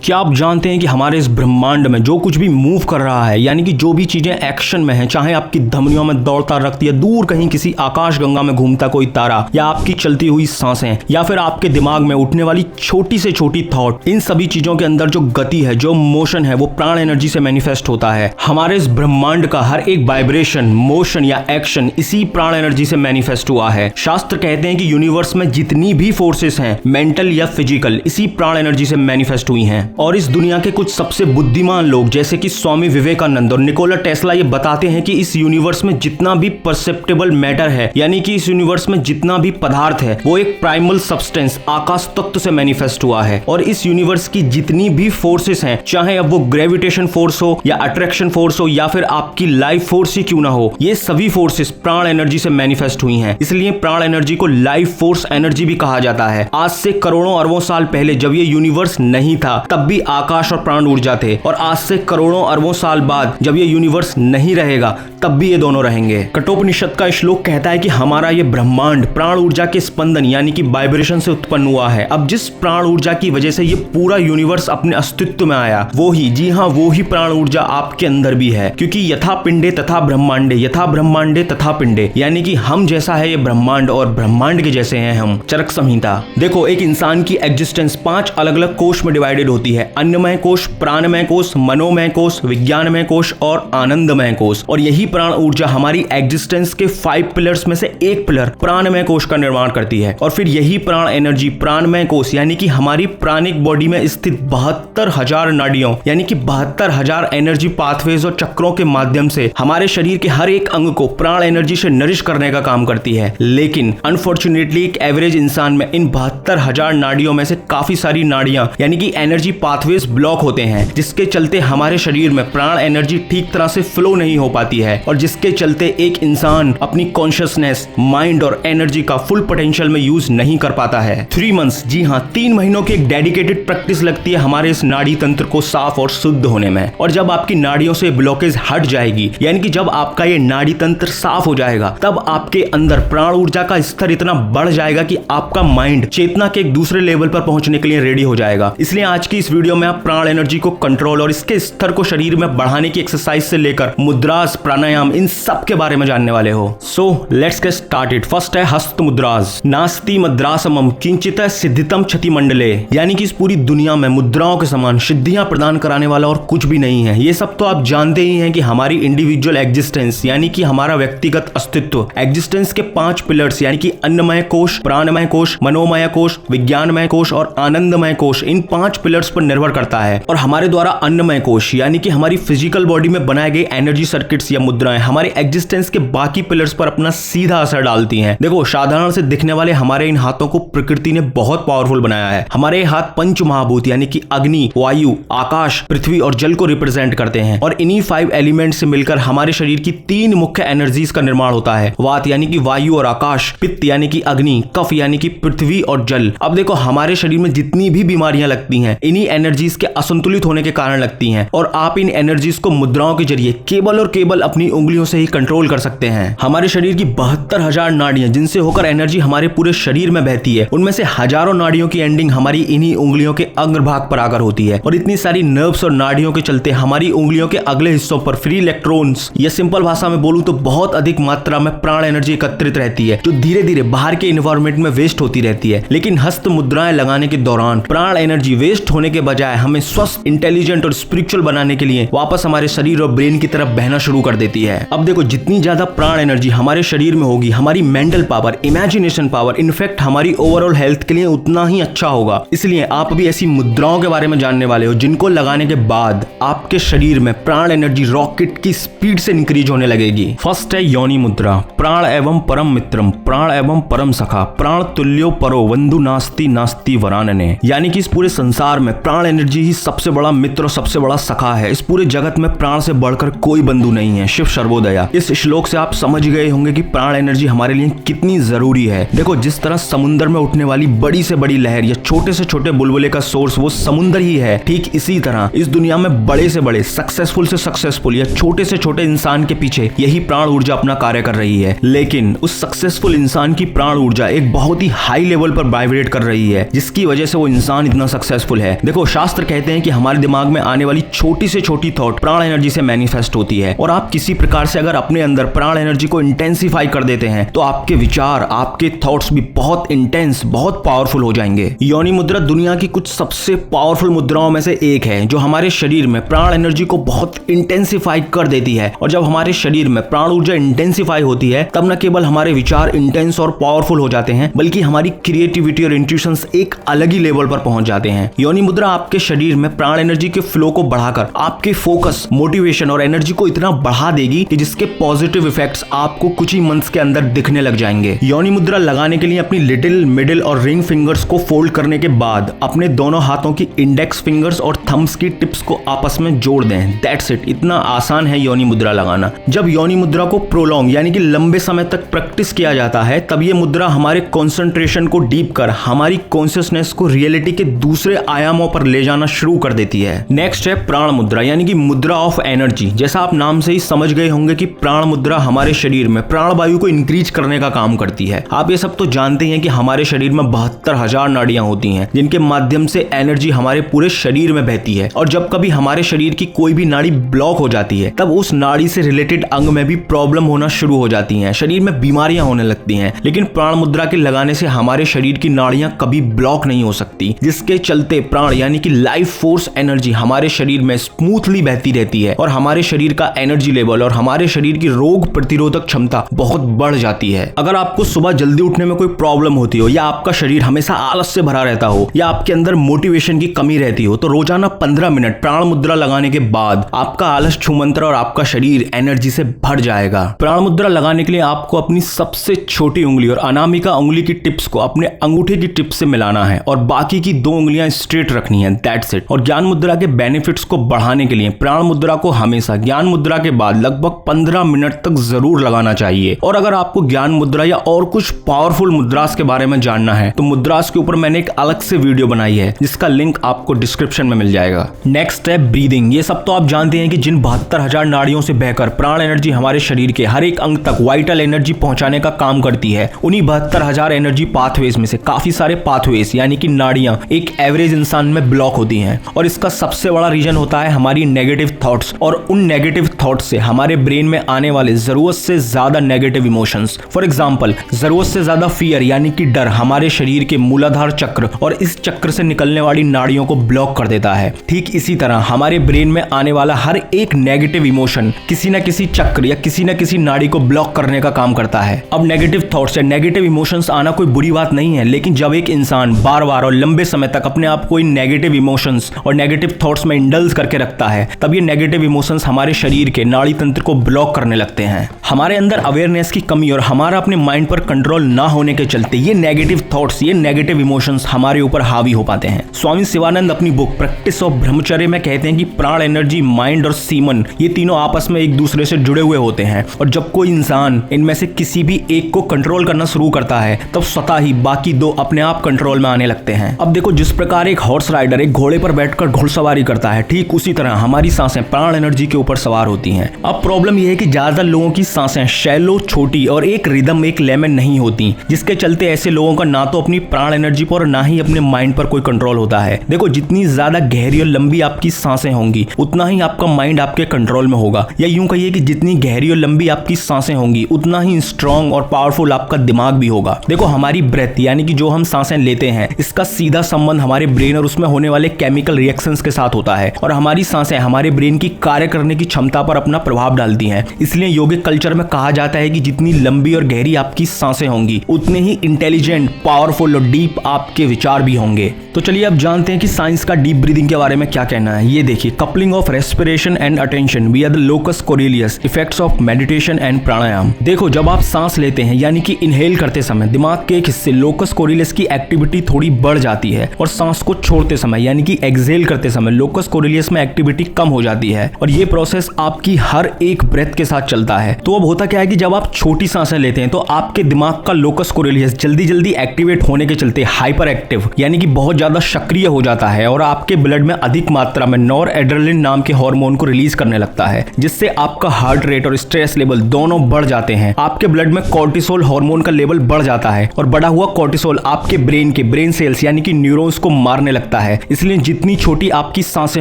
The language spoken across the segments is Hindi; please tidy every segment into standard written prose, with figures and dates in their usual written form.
क्या आप जानते हैं कि हमारे इस ब्रह्मांड में जो कुछ भी मूव कर रहा है, यानी कि जो भी चीजें एक्शन में हैं, चाहे आपकी धमनियों में दौड़ता रक्त या दूर कहीं किसी आकाश गंगा में घूमता कोई तारा, या आपकी चलती हुई सांसें, या फिर आपके दिमाग में उठने वाली छोटी से छोटी थॉट, इन सभी चीजों के अंदर जो गति है, जो मोशन है, वो प्राण एनर्जी से मैनिफेस्ट होता है। हमारे इस ब्रह्मांड का हर एक वाइब्रेशन, मोशन या एक्शन इसी प्राण एनर्जी से मैनिफेस्ट हुआ है। शास्त्र कहते हैं कि यूनिवर्स में जितनी भी फोर्सेस हैं, मेंटल या फिजिकल, इसी प्राण एनर्जी से मैनिफेस्ट हुई हैं। और इस दुनिया के कुछ सबसे बुद्धिमान लोग जैसे कि स्वामी विवेकानंद और निकोला टेस्ला ये बताते हैं कि इस यूनिवर्स में जितना भी परसेप्टेबल मैटर है, यानी कि इस यूनिवर्स में जितना भी पदार्थ है, वो एक प्राइमल सब्सटेंस, आकाश तत्व से मैनिफेस्ट हुआ है। और इस यूनिवर्स की जितनी भी फोर्सेस हैं, चाहे अब वो ग्रेविटेशन फोर्स हो या अट्रैक्शन फोर्स हो या फिर आपकी लाइफ फोर्स ही क्यों ना हो, ये सभी फोर्सेस प्राण एनर्जी से मैनिफेस्ट हुई हैं। इसलिए प्राण एनर्जी को लाइफ फोर्स एनर्जी भी कहा जाता है। आज से करोड़ों अरबों साल पहले जब ये यूनिवर्स नहीं था, तब भी आकाश और प्राण ऊर्जा थे, और आज से करोड़ों अरबों साल बाद जब ये यूनिवर्स नहीं रहेगा, तब भी ये दोनों रहेंगे। कठोपनिषद का श्लोक कहता है कि हमारा ये ब्रह्मांड प्राण ऊर्जा के स्पंदन यानी कि वाइब्रेशन से उत्पन्न हुआ है। अब जिस प्राण ऊर्जा की वजह से ये पूरा यूनिवर्स अपने अस्तित्व में आया, वो ही, जी हाँ, वो ही प्राण ऊर्जा आपके अंदर भी है। क्योंकि यथा पिंडे तथा ब्रह्मांडे, यथा ब्रह्मांडे तथा पिंडे, यानी कि हम जैसा है ये ब्रह्मांड और ब्रह्मांड के जैसे हैं हम। चरक संहिता। देखो, एक इंसान की एग्जिस्टेंस 5 अलग अलग कोष में डिवाइडेड होती है। अन्नमय कोष, प्राणमय कोष, मनोमय कोष, विज्ञानमय कोष और आनंदमय कोष। और यही प्राण ऊर्जा हमारी एग्जिस्टेंस के 5 पिलर्स में से एक पिलर प्राणमय कोष का निर्माण करती है। और फिर यही प्राण एनर्जी प्राणमय कोष यानी कि हमारी प्राणिक बॉडी में स्थित 72,000 नाड़ियों यानी कि 72,000 एनर्जी पाथवेज और चक्रों के माध्यम से हमारे शरीर के हर एक अंग को प्राण एनर्जी से नरिश करने का काम करती है। लेकिन अनफॉर्चुनेटली एक एवरेज इंसान में इन 72,000 नाड़ियों में से काफी सारी नाड़ियां यानी कि एनर्जी पाथवेज ब्लॉक होते हैं, जिसके चलते हमारे शरीर में प्राण एनर्जी ठीक तरह से फ्लो नहीं हो पाती है, और जिसके चलते एक इंसान अपनी कॉन्शियसनेस, माइंड और एनर्जी का फुल पोटेंशियल में यूज नहीं कर पाता है। 3 मंथ्स, जी हाँ, 3 महीनों की एक डेडिकेटेड प्रैक्टिस लगती है हमारे इस नाड़ी तंत्र को साफ और शुद्ध होने में। और जब आपकी नाड़ियों से ब्लॉकेज हट जाएगी, यानी कि जब आपका ये नाड़ी तंत्र साफ हो जाएगा, तब आपके अंदर प्राण ऊर्जा का स्तर इतना बढ़ जाएगा कि आपका माइंड चेतना के एक दूसरे लेवल पर पहुंचने के लिए रेडी हो जाएगा। इसलिए आज की इस वीडियो में आप प्राण एनर्जी को कंट्रोल और इसके स्तर को शरीर में बढ़ाने की एक्सरसाइज से लेकर मुद्रास, प्राणायाम, इन सब के बारे में जानने वाले हो। So let's get started. First है हस्त मुद्रास। नास्ति मद्रासमम किंचित सिद्धितम क्षति मंडले, यानी कि इस पूरी दुनिया में मुद्राओं के समान सिद्धियां प्रदान कराने वाला और कुछ भी नहीं है। ये सब तो आप जानते ही हैं कि हमारी इंडिविजुअल एग्जिस्टेंस यानी कि हमारा व्यक्तिगत अस्तित्व एग्जिस्टेंस के 5 पिलर्स यानी कि अन्नमय कोष, प्राणमय कोष, मनोमय कोष, विज्ञानमय कोष और आनंदमय कोष, इन 5 पिलर्स पर निर्भर करता है। और हमारे द्वारा अन्नमय कोष यानी कि हमारी फिजिकल बॉडी में बनाए गए एनर्जी सर्किट्स या मुद्राएं हमारे एग्जिस्टेंस के बाकी पिलर्स पर अपना सीधा असर डालती हैं। देखो, साधारण से दिखने वाले हमारे इन हाथों को प्रकृति ने बहुत पावरफुल बनाया है। हमारे हाथ पंच महाभूत यानी कि अग्नि, वायु, आकाश, पृथ्वी और जल को रिप्रेजेंट करते हैं। और इन्हीं 5 एलिमेंट से मिलकर हमारे शरीर की 3 मुख्य एनर्जीज का निर्माण होता है। वात यानी कि वायु और आकाश, पित्त यानी कि अग्नि, कफ यानी कि पृथ्वी और जल। अब देखो, हमारे शरीर में जितनी भी बीमारियां लगती हैं, इन्हीं एनर्जीज के असंतुलित होने के कारण लगती हैं। और आप इन एनर्जीज को मुद्राओं के जरिए केवल और केवल अपनी उंगलियों से ही कंट्रोल कर सकते हैं। हमारे शरीर की 72,000 नाड़ियां जिनसे होकर एनर्जी हमारे पूरे शरीर में बहती है, उनमें से हजारों नाड़ियों की एंडिंग हमारी इन्हीं उंगलियों के अग्रभाग पर आकर होती है। और इतनी सारी नर्व्स और नाड़ियों के चलते हमारी उंगलियों के अगले हिस्सों पर फ्री इलेक्ट्रॉन्स, या सिंपल भाषा में बोलूं तो बहुत अधिक मात्रा में प्राण एनर्जी एकत्रित रहती है, जो धीरे धीरे बाहर के इन्वायरमेंट में वेस्ट होती रहती है। लेकिन हस्त मुद्राएं लगाने के दौरान प्राण एनर्जी वेस्ट होने के बजाय हमें स्वस्थ, इंटेलिजेंट और स्पिरिचुअल बनाने के लिए वापस हमारे शरीर और ब्रेन की तरफ बहना शुरू कर देती है। अब देखो, जितनी ज्यादा प्राण एनर्जी हमारे शरीर में होगी, हमारी mental power, imagination power, in fact हमारी ओवरऑल हेल्थ के लिए उतना ही अच्छा होगा। इसलिए आप भी ऐसी मुद्राओं के बारे में जानने वाले हो जिनको लगाने के बाद आपके शरीर में प्राण एनर्जी रॉकेट की स्पीड से इंक्रीज होने लगेगी। फर्स्ट है योनि मुद्रा। प्राण एवं परम मित्रम, प्राण एवं परम सखा, प्राण तुल्यो परो बंधु नास्ति नास्ति वरानने, यानी कि इस पूरे संसार में प्राण एनर्जी ही सबसे बड़ा मित्र और सबसे बड़ा सखा है। इस पूरे जगत में प्राण से बढ़कर कोई बंधु नहीं है। शिव सर्वोदया। इस श्लोक से आप समझ गए होंगे कि प्राण एनर्जी हमारे लिए कितनी जरूरी है। देखो, जिस तरह समुद्र में उठने वाली बड़ी से बड़ी लहर या छोटे से छोटे बुलबुले का सोर्स वो समुद्र ही है, ठीक इसी तरह इस दुनिया में बड़े से बड़े, सक्सेसफुल से सक्सेसफुल या छोटे से छोटे इंसान के पीछे यही प्राण ऊर्जा अपना कार्य कर रही है। लेकिन उस सक्सेसफुल इंसान की प्राण ऊर्जा एक बहुत ही हाई लेवल पर वाइब्रेट कर रही है, जिसकी वजह से वो इंसान इतना सक्सेसफुल है। देखो, देखो शास्त्र कहते हैं कि हमारे दिमाग में आने वाली छोटी से छोटी थॉट प्राण एनर्जी से मैनिफेस्ट होती है, और आप किसी प्रकार से अगर अपने अंदर प्राण एनर्जी को इंटेंसिफाई कर देते हैं तो आपके विचार, आपके थॉट्स भी बहुत इंटेंस, बहुत पावरफुल हो जाएंगे। योनि मुद्रा दुनिया की कुछ सबसे पावरफुल मुद्राओं में से एक है जो हमारे शरीर में प्राण एनर्जी को बहुत इंटेंसिफाई कर देती है। और जब हमारे शरीर में प्राण ऊर्जा इंटेंसिफाई होती है तब न केवल हमारे विचार इंटेंस और पावरफुल हो जाते हैं, बल्कि हमारी क्रिएटिविटी और इंट्यूशंस एक अलग ही लेवल पर पहुंच जाते हैं। योनि मुद्रा आपके शरीर में प्राण एनर्जी के फ्लो को बढ़ाकर आपके फोकस, मोटिवेशन और एनर्जी को इतना बढ़ा देगी कि जिसके पॉजिटिव इफेक्ट्स आपको कुछ ही मंथ्स के अंदर दिखने लग जाएंगे। योनि मुद्रा लगाने के लिए अपनी लिटिल, मिडिल और रिंग फिंगर्स को फोल्ड करने के बाद अपने दोनों हाथों की इंडेक्स फिंगर्स और थंब्स की टिप्स को आपस में जोड़ दें। That's it. इतना आसान है योनि मुद्रा लगाना। जब योनि मुद्रा को प्रोलॉन्ग यानी कि लंबे समय तक प्रैक्टिस किया जाता है तब ये मुद्रा हमारे कंसंट्रेशन को डीप कर हमारी कॉन्शियसनेस को रियलिटी के दूसरे आयामों पर ले जाना शुरू कर देती है। नेक्स्ट है प्राण मुद्रा यानी कि मुद्रा ऑफ एनर्जी। जैसा आप नाम से ही समझ गए होंगे कि प्राण मुद्रा हमारे शरीर में प्राण वायु को इंक्रीज करने का काम करती है। आप ये सब तो जानते हैं कि हमारे शरीर में 72,000 नाड़ियां होती हैं जिनके माध्यम से एनर्जी हमारे पूरे शरीर में बहती है, और जब कभी हमारे शरीर की कोई भी नाड़ी ब्लॉक हो जाती है तब उस नाड़ी से रिलेटेड अंग में भी प्रॉब्लम होना शुरू हो जाती हैं, शरीर में बीमारियां होने लगती हैं। लेकिन प्राण मुद्रा के लगाने से हमारे शरीर की नाड़ियां कभी ब्लॉक नहीं हो सकती, जिसके चलते प्राण यानी कि लाइफ फोर्स एनर्जी हमारे शरीर में स्मूथली बहती रहती है और हमारे शरीर का एनर्जी लेवल और हमारे शरीर की रोग प्रतिरोधक क्षमता बहुत बढ़ जाती है। अगर आपको सुबह जल्दी उठने में कोई प्रॉब्लम होती हो, या आपका शरीर हमेशा आलस से भरा रहता हो, या आपके अंदर मोटिवेशन की कमी रहती हो, तो रोजाना 15 मिनट प्राण मुद्रा लगाने के बाद आपका आलस छूमंतर और आपका शरीर एनर्जी से भर जाएगा। प्राण मुद्रा लगाने के लिए आपको अपनी सबसे छोटी उंगली और अनामिका उंगली की टिप्स को अपने अंगूठे की टिप से मिलाना है और बाकी की 2 उंगलियां स्ट्रेट रखनी है। That's it. और ज्ञान मुद्रा के बेनिफिट्स को बढ़ाने के लिए प्राण मुद्रा को हमेशा ज्ञान मुद्रा के बाद लगभग 15 मिनट तक जरूर लगाना चाहिए। और अगर आपको ज्ञान मुद्रा या और कुछ पावरफुल मुद्रास के बारे में जानना है तो मुद्रास के ऊपर मैंने एक अलग से वीडियो बनाई है जिसका लिंक आपको डिस्क्रिप्शन में मिल जाएगा। नेक्स्ट है ब्रीदिंग। ये सब तो आप जानते हैं कि जिन 72,000 नाड़ियों से बहकर प्राण एनर्जी हमारे शरीर के हर एक अंग तक वाइटल एनर्जी पहुंचाने का काम करती है, उन्हीं 72,000 एनर्जी पाथवेज में से काफी सारे पाथवेज यानी कि नाड़ियां एक एवरेज इंसान में ब्लॉक होती हैं, और इसका सबसे बड़ा रीजन होता है हमारी नेगेटिव थॉट्स, और उन नेगेटिव थॉट्स से हमारे ब्रेन में आने वाले जरूरत से ज्यादा नेगेटिव इमोशंस। फॉर एग्जांपल, जरूरत से ज्यादा फियर यानी कि डर हमारे शरीर के मूलाधार चक्र और इस चक्र से निकलने वाली नाड़ियों को ब्लॉक कर देता है। ठीक इसी तरह हमारे ब्रेन में आने वाला हर एक नेगेटिव इमोशन किसी न किसी चक्र या किसी न किसी नाड़ी को ब्लॉक करने का काम करता है। अब नेगेटिव थॉट्स या नेगेटिव इमोशंस आना कोई बुरी बात नहीं है, लेकिन जब एक इंसान बार बार और लंबे समय तक अपने आप को इन नेगेटिव इमोशंस और नेगेटिव थॉट्स में इंडल्ज करके रखता है तब ये नेगेटिव इमोशंस हमारे शरीर के नाड़ी तंत्र को ब्लॉक करने लगते हैं। हमारे अंदर अवेयरनेस की कमी और हमारा अपने माइंड पर कंट्रोल ना होने के चलते ये नेगेटिव थॉट्स, ये नेगेटिव इमोशंस हमारे ऊपर हावी हो पाते हैं। स्वामी शिवानंद अपनी बुक प्रैक्टिस ऑफ ब्रह्मचर्य में कहते हैं कि प्राण एनर्जी, माइंड और सीमन ये तीनों आपस में एक दूसरे से जुड़े हुए होते हैं, और जब कोई इंसान इनमें से किसी भी एक को कंट्रोल करना शुरू करता है तब स्वतः ही बाकी 2 अपने आप कंट्रोल में आने लगते हैं। अब देखो, जिस प्रकार एक हॉर्स राइडर एक घोड़े पर बैठकर घुड़सवारी करता है, ठीक उसी तरह हमारी सांसें प्राण एनर्जी के ऊपर सवार होती हैं। अब प्रॉब्लम यह है कि ज्यादा लोगों की सांसें शैलो, छोटी और एक रिदम, एक लेमन नहीं होती, जिसके चलते ऐसे लोगों का ना तो अपनी प्राण एनर्जी पर और ना ही अपने माइंड पर कोई कंट्रोल होता है। देखो, जितनी ज्यादा गहरी और लंबी आपकी सांसें होंगी उतना ही आपका माइंड आपके कंट्रोल में होगा, या यूं कहिए कि जितनी गहरी और लंबी आपकी सांसें होंगी उतना ही स्ट्रांग और पावरफुल आपका दिमाग भी होगा। देखो, हमारी ब्रेथ यानी कि जो हम सांसें लेते हैं इसका सीधा संबंध हमारे ब्रेन और उसमें होने वाले केमिकल रिएक्शंस के साथ होता है, और हमारी सांसें हमारे ब्रेन की कार्य करने की क्षमता पर अपना प्रभाव डालती हैं। इसलिए योगिक कल्चर में कहा जाता है कि जितनी लंबी और गहरी आपकी सांसें होंगी उतने ही इंटेलिजेंट, पावरफुल और डीप आपके विचार भी होंगे। तो चलिए अब जानते हैं कि साइंस का डीप ब्रीदिंग के बारे में क्या कहना है। ये देखिए, coupling of respiration and attention via the locus coeruleus, effects of meditation and pranayama. देखो, जब आप सांस लेते हैं यानी कि इनहेल करते समय दिमाग के एक हिस्से लोकस कोरिलियस की एक्टिविटी थोड़ी बढ़ जाती है, और सांस को छोड़ते समय यानी कि एक्सहेल करते समय लोकस कोरिलियस में एक्टिविटी कम हो जाती है, और ये प्रोसेस आपकी हर एक ब्रेथ के साथ चलता है। तो अब होता क्या है कि जब आप छोटी सांसें लेते हैं तो आपके दिमाग का लोकस कोरिलियस जल्दी जल्दी एक्टिवेट होने के चलते हाइपर एक्टिव यानी कि बहुत ज्यादा सक्रिय हो जाता है और आपके ब्लड में अधिक मात्रा में नॉरएड्रेनालिन नाम के हार्मोन को रिलीज करने लगता है, जिससे आपका हार्ट रेट और स्ट्रेस लेवल दोनों बढ़ जाते हैं। आपके ब्लड में कोर्टिसोल हार्मोन का लेवल बढ़ जाता है और बढ़ा हुआ कोर्टिसोल आपके ब्रेन सेल्स यानी कि न्यूरॉन्स को मारने लगता है। इसलिए जितनी छोटी आपकी सांसें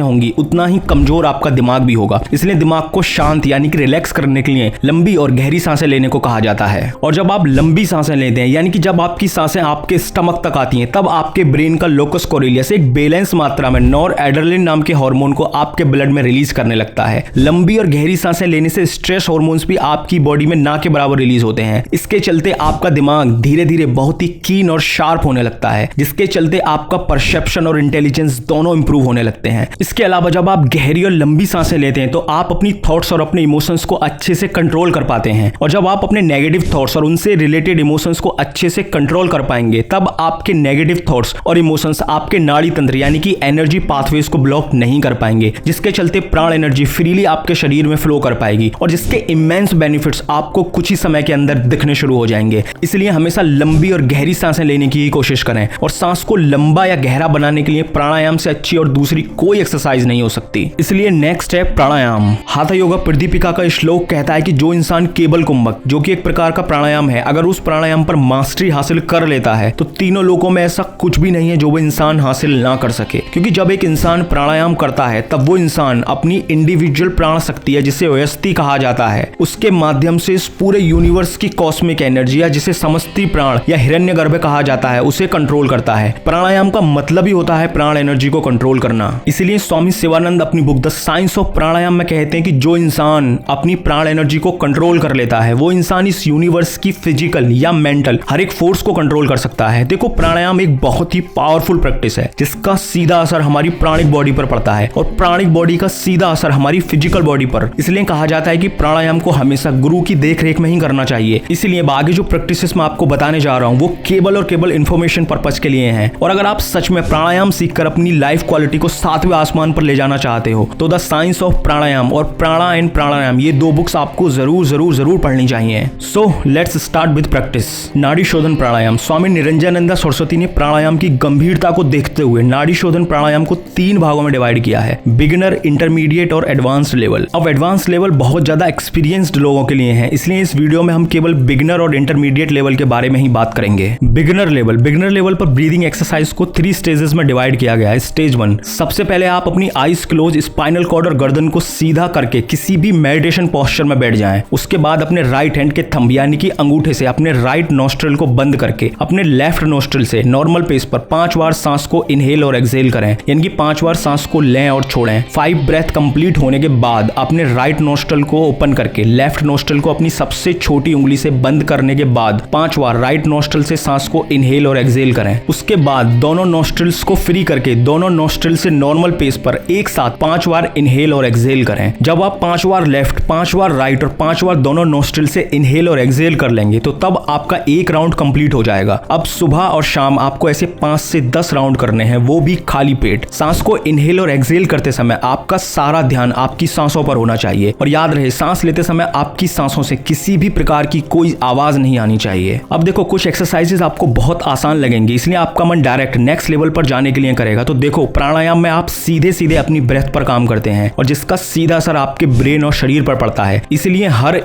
होंगी उतना ही कमजोर आपका दिमाग भी होगा। इसलिए दिमाग को शांत यानी कि रिलैक्स करने के लिए लंबी और गहरी सांसें लेने को कहा जाता है। और जब आप लंबी सांसें लेते हैं यानी कि जब आपकी सांसें आपके स्टमक तक आती हैं, तब आपके ब्रेन का लोकस कोरिलियस एक बैलेंस मात्रा में नॉरएड्रेनालिन नाम के हार्मोन को आपके ब्लड में रिलीज करने लगता है। लंबी और गहरी सांसें लेने से स्ट्रेस हार्मोन्स भी आपकी बॉडी में ना के बराबर रिलीज होते हैं। इसके चलते आपका दिमाग धीरे धीरे बहुत ही कीन और शार्प होने लगता है, जिसके चलते आपका परसेप्शन और इंटेलिजेंस दोनों इंप्रूव होने लगते हैं। इसके अलावा जब आप गहरी और लंबी सांसें लेते हैं तो आप अपनी थॉट्स और अपने इमोशंस को अच्छे से कंट्रोल कर पाते हैं। और जब आप अपने नेगेटिव थॉट्स और उनसे रिलेटेड इमोशंस को अच्छे से कंट्रोल कर पाएंगे, तब आपके नेगेटिव थॉट्स और इमोशंस आपके नाड़ी तंत्र यानी कि एनर्जी पाथवेज को ब्लॉक नहीं कर पाएंगे, जिसके चलते प्राण एनर्जी फ्रीली आपके शरीर में फ्लो कर पाएगी और जिसके इमेंस बेनिफिट्स आपको कुछ ही समय के अंदर दिखने शुरू हो जाएंगे। इसलिए हमेशा लंबी और गहरी सांसें लेने की कोशिश करें और सांस को लंबा या गहरा बनाने के लिए प्राणायाम से अच्छी और दूसरी कोई एक्सरसाइज नहीं हो सकती। इसलिए नेक्स्ट है प्राणायाम। हाथा योगा प्रदीपिका का श्लोक कहता है कि जो इंसान केवल कुंभक, जो कि एक प्रकार का प्राणायाम है, अगर उस प्राणायाम पर मास्टरी हासिल कर लेता है तो तीनों लोकों में ऐसा कुछ भी नहीं है जो वो इंसान हासिल ना कर सके। क्योंकि जब एक इंसान प्राणायाम करता है तब वो इंसान अपनी इंडिविजुअल प्राण शक्ति है, जिसे व्यस्ति कहा जाता है, उसके माध्यम से इस पूरे यूनिवर्स की कॉस्मिक एनर्जी या जिसे समष्टि प्राण या हिरण्यगर्भ कहा जाता है, उसे कंट्रोल करता है। प्राणायाम का मतलब ही होता है प्राण एनर्जी को कंट्रोल करना। इसलिए स्वामी शिवानंद अपनी बुक द साइंस ऑफ प्राणायाम में कहते हैं कि जो इंसान अपनी प्राण एनर्जी को कंट्रोल कर लेता है वो इंसान इस यूनिवर्स की फिजिकल या मेंटल हर एक फोर्स को कंट्रोल कर सकता है। देखो, प्राणायाम एक बहुत ही पावरफुल प्रैक्टिस है जिसका सीधा असर हमारी प्राणिक बॉडी पर पड़ता है और प्राणिक बॉडी का सीधा असर हमारी फिजिकल बॉडी पर। इसलिए कहा जाता है कि प्राणायाम को हमेशा गुरु की देखरेख में ही करना चाहिए। इसलिए आगे जो प्रैक्टिसेस मैं आपको बताने जा रहा हूँ वो केवल और केवल इन्फॉर्मेशन पर्पज के लिए हैं। और अगर आप सच में प्राणायाम सीखकर अपनी लाइफ क्वालिटी को 7वें आसमान पर ले जाना चाहते हो तो द साइंस ऑफ प्राणायाम और प्राणा एंड प्राणायाम, ये 2 बुक्स आपको जरूर पढ़नी चाहिए। So let's start with practice. नाड़ी शोधन प्राणायाम। स्वामी निरंजनानंद सरस्वती ने प्राणायाम की गंभीरता को देखते हुए नाड़ी शोधन प्राणायाम को 3 भागों में डिवाइड किया है, बिगिनर, इंटरमीडिएट और एडवांस्ड लेवल। अब एडवांस लेवल बहुत ज्यादा एक्सपीरियंस्ड लोगों के लिए है, इसलिए इस वीडियो में हम केवल बिगिनर और इंटरमीडिएट लेवल के बारे में ही बात करेंगे। बिगिनर लेवल पर ब्रीदिंग एक्सरसाइज को 3 स्टेजेस में डिवाइड किया गया है। स्टेज 1, सबसे पहले आप अपनी आईज क्लोज, स्पाइनल कॉर्ड और गर्दन को सीधा करके किसी भी मेडिटेशन पोस्चर में बैठ जाएं। उसके बाद अपने राइट हैंड के थंब यानी कि अंगूठे से अपने राइट नोस्ट्रिल को बंद करके अपने लेफ्ट नोस्ट्रिल से नॉर्मल पेस पर 5 बार सांस को इनहेल और एक्सहेल करें, यानी कि 5 बार सांस को लें और छोड़ें। 5 ब्रेथ कंप्लीट होने के बाद अपने राइट नोस्ट्रिल को ओपन करके लेफ्ट नोस्ट्रिल को अपनी सबसे छोटी उंगली से बंद करने के बाद 5 बार राइट नोस्ट्रिल से सांस को इनहेल और एक्सहेल करें। उसके बाद दोनों नोस्ट्रिल्स को फ्री करके दोनों नोस्ट्रिल से नॉर्मल पेस पर एक साथ 5 बार इनहेल और एक्सहेल करें। जब आप 5 बार लेफ्ट, 5 बार राइट और 5 बार दोनों नोस्ट्रिल से इनहेल और एक्सहेल कर लेंगे तो तब आपका 1 राउंड कंप्लीट हो जाएगा। अब सुबह और शाम आपको ऐसे 5 से 10 राउंड करने हैं, वो भी खाली पेट। सांस को इनहेल और एक्सहेल करते समय आपका सारा ध्यान आपकी सांसों पर होना चाहिए और याद रहे, सांस लेते समय आपकी सांसों से किसी भी प्रकार की कोई आवाज नहीं आनी चाहिए। अब देखो, कुछ एक्सरसाइजेस आपको बहुत आसान लगेंगे, इसलिए आपका मन डायरेक्ट नेक्स्ट लेवल पर जाने के लिए करेगा। तो देखो, प्राणायाम में आप सीधे सीधे अपनी ब्रेथ पर काम करते हैं और जिसका सीधा असर आपके ब्रेन और शरीर पर पड़ता है। इसलिए हर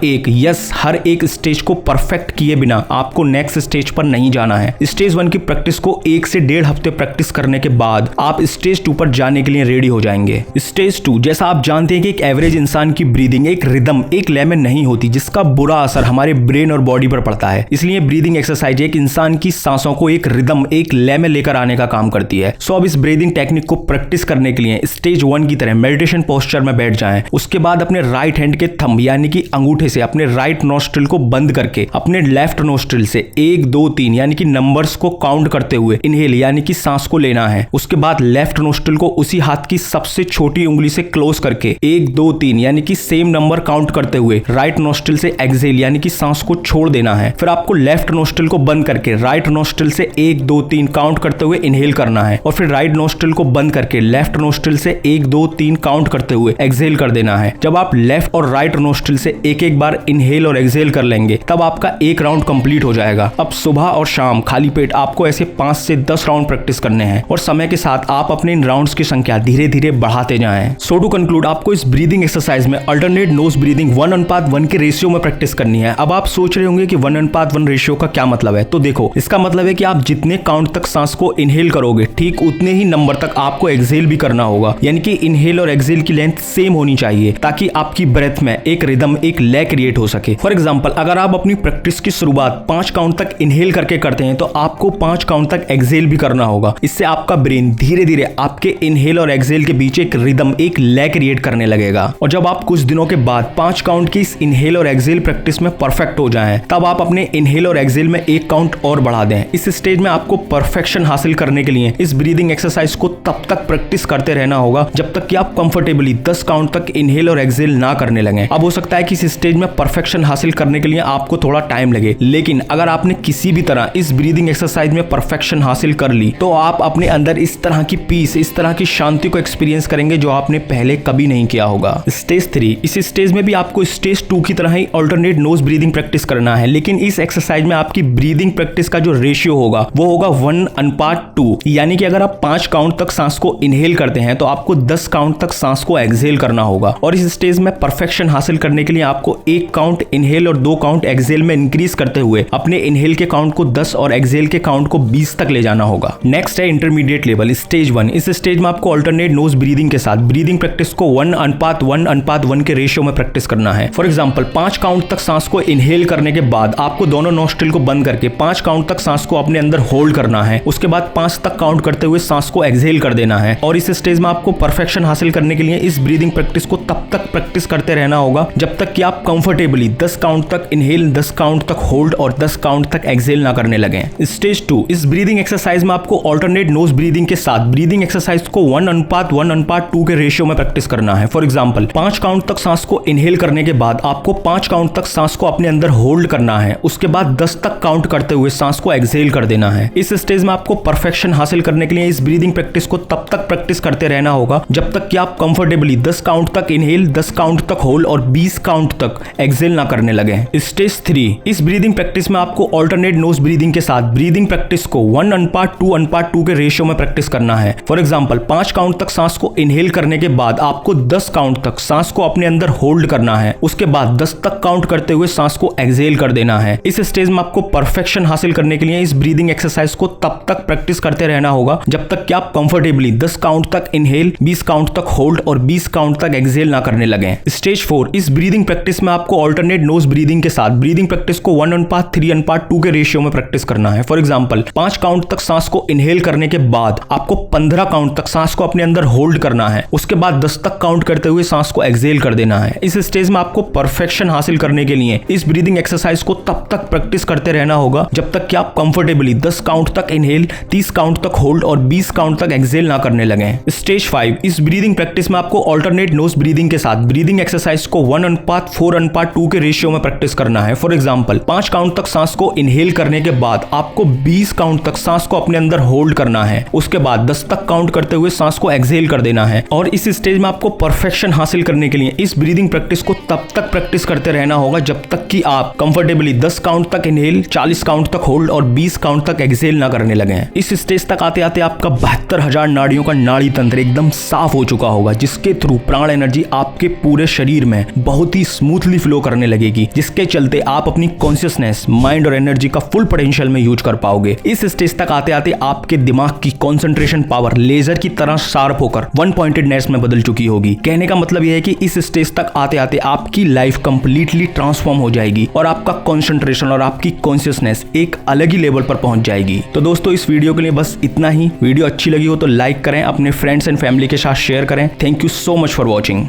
एक स्टेज को परफेक्ट किए बिना आपको नेक्स्ट स्टेज पर नहीं जाना है। स्टेज 1 की प्रैक्टिस को 1 से 1.5 हफ्ते प्रैक्टिस करने के बाद आप स्टेज 2 पर जाने के लिए रेडी हो जाएंगे। स्टेज 2, जैसा आप जानते हैं कि एक एवरेज इंसान की ब्रीदिंग एक रिदम, एक लय में नहीं होती, जिसका बुरा असर हमारे ब्रेन और बॉडी पर पड़ता है। इसलिए ब्रीदिंग एक्सरसाइज एक इंसान की सांसों को एक रिदम, एक लय में लेकर आने का काम करती है। सो अब इस ब्रीदिंग टेक्निक को प्रैक्टिस करने के लिए स्टेज 1 की तरह मेडिटेशन पोस्चर में बैठ जाएं। उसके बाद अपने राइट हैंड के थंब यानी कि अंगूठे से अपने राइट नोस्ट्रिल को बंद करके अपने लेफ्ट नोस्ट्रिल से 1 2 3 यानी कि नंबर्स को काउंट करते हुए इनहेल यानी कि सांस को लेना है। उसके बाद लेफ्ट नोस्ट्रिल को उसी हाथ की सबसे छोटी उंगली से क्लोज करके 1 2 3 यानी कि सेम नंबर काउंट करते हुए राइट नोस्ट्रिल से एक्सहेल यानी कि सांस को छोड़ देना है। फिर आपको लेफ्ट नोस्ट्रिल को बंद करके राइट नोस्ट्रिल से 1 2 3 काउंट करते हुए इनहेल करना है और फिर राइट नोस्ट्रिल को बंद करके लेफ्ट नोस्ट्रिल से 1 2 3 काउंट करते हुए एक्सहेल कर देना है। जब आप लेफ्ट और राइट नोस्ट्रिल से एक बार इनहेल और एक्सहेल कर लेंगे तब आपका 1 राउंड कंप्लीट हो जाएगा। अब सुबह और शाम खाली पेट आपको ऐसे 5 से 10 राउंड प्रैक्टिस करने हैं और समय के साथ आप अपने इन राउंड्स की संख्या धीरे धीरे बढ़ाते जाएं। सो टू कंक्लूड, आपको इस ब्रीदिंग एक्सरसाइज में अल्टरनेट नोज ब्रीदिंग 1:1 के रेशियो में प्रैक्टिस करनी है। अब आप सोच रहे होंगे कि 1:1 रेशियो का क्या मतलब है। तो देखो, इसका मतलब है कि आप जितने काउंट तक सांस को इनहेल करोगे, ठीक उतने ही नंबर तक आपको एक्सहेल भी करना होगा। यानी कि इनहेल और एक्सहेल की लेंथ सेम होनी चाहिए ताकि आपकी ब्रेथ में एक रिदम, एक लय क्रिएट हो सके। फॉर एग्जांपल, अगर आप अपनी प्रैक्टिस की शुरुआत 5 काउंट तक इनहेल करके करते हैं तो आपको 5 काउंट तक एक्सहेल भी करना होगा। इससे आपका ब्रेन धीरे धीरे आपके इनहेल और एक्सहेल के बीच एक रिदम, एक लय क्रिएट करने लगेगा। और जब आप कुछ दिनों के बाद 5 काउंट की इस इनहेल और एक्सहेल प्रैक्टिस में परफेक्ट हो जाएं, तब आप अपने इनहेल और एक्सहेल में एक काउंट और बढ़ा दें। इस स्टेज में आपको परफेक्शन हासिल करने के लिए इस ब्रीदिंग एक्सरसाइज को तब तक प्रैक्टिस करते रहना होगा जब तक कि आप कंफर्टेबली 10 काउंट तक इनहेल और एक्सहेल ना करने लगे। अब हो सकता है कि इस स्टेज में परफेक्शन हासिल करने के लिए आपको थोड़ा टाइम लगे, लेकिन अगर आपने किसी भी तरह इस ब्रीदिंग एक्सरसाइज में परफेक्शन हासिल कर ली तो आप अपने अंदर इस तरह की पीस, इस तरह की शांति को एक्सपीरियंस करेंगे जो आपने पहले कभी नहीं किया होगा। स्टेज 3, इस स्टेज में भी आपको स्टेज 2 की तरह ही अल्टरनेट नोज ब्रीदिंग प्रैक्टिस करना है, लेकिन इस एक्सरसाइज में आपकी ब्रीदिंग प्रैक्टिस का जो रेशियो होगा वो होगा 1:2। यानी कि अगर आप 5 काउंट तक सांस को इनहेल करते हैं तो आपको 10 काउंट तक सांस को एक्सहेल करना होगा। और इस स्टेज में परफेक्शन हासिल करने के लिए आपको 1 काउंट इनहेल और 2 काउंट एक्सहेल में इंक्रीज करते हुए अपने इनहेल के काउंट को 10 और एक्सहेल के काउंट को 20 तक ले जाना होगा। नेक्स्ट है इंटरमीडिएट लेवल, स्टेज 1। इस स्टेज में आपको अल्टरनेट नोज ब्रीदिंग के साथ ब्रीदिंग प्रैक्टिस को 1:1 के रेशियो में प्रैक्टिस करना है। फॉर एग्जांपल, 5 काउंट तक सांस को इनहेल करने के बाद आपको दोनों नोस्ट्रिल को बंद करके 5 काउंट तक सांस को अपने अंदर होल्ड करना है। उसके बाद 5 तक काउंट करते हुए सांस को एक्सहेल कर देना है। और इस स्टेज में आपको परफेक्शन हासिल करने के लिए इस ब्रीदिंग प्रैक्टिस को तब तक प्रैक्टिस करते रहना होगा जब तक कि आप कंफर्टेबली 10 काउंट तक इनहेल, 10 काउंट तक होल्ड और 10 काउंट तक एक्सहेल ना करने लगे। स्टेज 2, इस ब्रीदिंग एक्सरसाइज में आपको अल्टरनेट नोज ब्रीदिंग के साथ ब्रीदिंग एक्सरसाइज को 1:1:2 के रेशियो में प्रैक्टिस करना है। फॉर एग्जांपल, 5 काउंट तक सांस को इनहेल करने के बाद आपको 5 काउंट तक सांस को अपने अंदर होल्ड करना है। उसके बाद 10 तक काउंट करते हुए सांस को एक्सहेल कर देना है। इस स्टेज में आपको परफेक्शन हासिल करने के लिए इस ब्रीदिंग प्रैक्टिस को तब तक प्रैक्टिस करते रहना होगा जब तक कि आप कंफर्टेबली 10 काउंट तक इनहेल, 10 काउंट तक होल्ड और 20 काउंट तक एक्सहेल ना करने लगे। स्टेज 3, इस ब्रीदिंग प्रैक्टिस में आपको अल्टरनेट नोज ब्रीदिंग के साथ ब्रीदिंग प्रैक्टिस को 1:2 के रेशियो में प्रैक्टिस करना है। फॉर एग्जांपल, 5 काउंट तक सांस को इनहेल करने के बाद आपको 10 काउंट तक सांस को अपने अंदर होल्ड करना है। उसके बाद 10 तक काउंट करते हुए सांस को एक्सहेल कर देना है। इस स्टेज में आपको परफेक्शन हासिल करने के लिए इस ब्रीदिंग एक्सरसाइज को तब तक प्रैक्टिस करते रहना होगा जब तक कि आप कंफर्टेबली 10 काउंट तक इनहेल, 20 काउंट तक होल्ड और 20 काउंट तक एक्सहेल ना करने लगे। स्टेज 4, इस ब्रीदिंग प्रैक्टिस में आपको अल्टरनेट नोज ब्रीदिंग के साथ ब्रीदिंग प्रैक्टिस को 1:3:2 के रेशियो में प्रैक्टिस करना है। फॉर एग्जांपल, 5 काउंट तक सांस को इनहेल करने के बाद आपको 15 काउंट तक सांस को अपने अंदर होल्ड करना है। उसके बाद 10 तक काउंट करते हुए सांस को एक्सहेल कर देना है। इस स्टेज में आपको परफेक्शन हासिल करने के लिए इस ब्रीदिंग एक्सरसाइज को तब तक प्रैक्टिस करते रहना होगा जब तक कि आप कंफर्टेबली 10 काउंट तक इनहेल, 30 काउंट तक होल्ड और 20 काउंट तक एक्सहेल ना करने लगे। स्टेज 5, इस ब्रीदिंग प्रैक्टिस में आपको अल्टरनेट नोज ब्रीदिंग के साथ ब्रीदिंग एक्सरसाइज को 1:4:2 के रेशियो में प्रैक्टिस करना है। फॉर एग्जांपल, 5 काउंट तक सांस को इनहेल करने के बाद आपको 20 काउंट तक सांस को अपने अंदर होल्ड करना है। उसके बाद 10 तक काउंट करते हुए सांस को एक्सहेल कर देना है। और इस स्टेज में आपको परफेक्शन हासिल करने के लिए इस ब्रीदिंग प्रैक्टिस को तब तक प्रैक्टिस करते रहना होगा जब तक कि आप कंफर्टेबली 10 काउंट तक इनहेल, 40 काउंट तक होल्ड और 20 काउंट तक एक्सहेल ना करने लगे। इस स्टेज तक आते आते आपका 72,000 नाड़ियों का नाड़ी तंत्र एकदम साफ हो चुका होगा, जिसके थ्रू प्राण एनर्जी आपके पूरे शरीर में बहुत ही स्मूथली फ्लो करने लगेगी, जिसके चलते आप अपनी कॉन्शियसनेस, माइंड और एनर्जी का फुल पोटेंशियल में यूज कर पाओगे। इस स्टेज तक आते आते आपके दिमाग की कंसंट्रेशन पावर लेजर की तरह शार्प होकर वन पॉइंटेडनेस में बदल चुकी होगी। कहने का मतलब यह है कि इस स्टेज तक आते आते आपकी लाइफ कंप्लीटली ट्रांसफॉर्म हो जाएगी और आपका कंसंट्रेशन और आपकी कॉन्शियसनेस एक अलग ही लेवल पर पहुंच जाएगी। तो दोस्तों, इस वीडियो के लिए बस इतना ही। वीडियो अच्छी लगी हो तो लाइक करें, अपने फ्रेंड्स एंड फैमिली के साथ शेयर करें। Thank you so much for watching.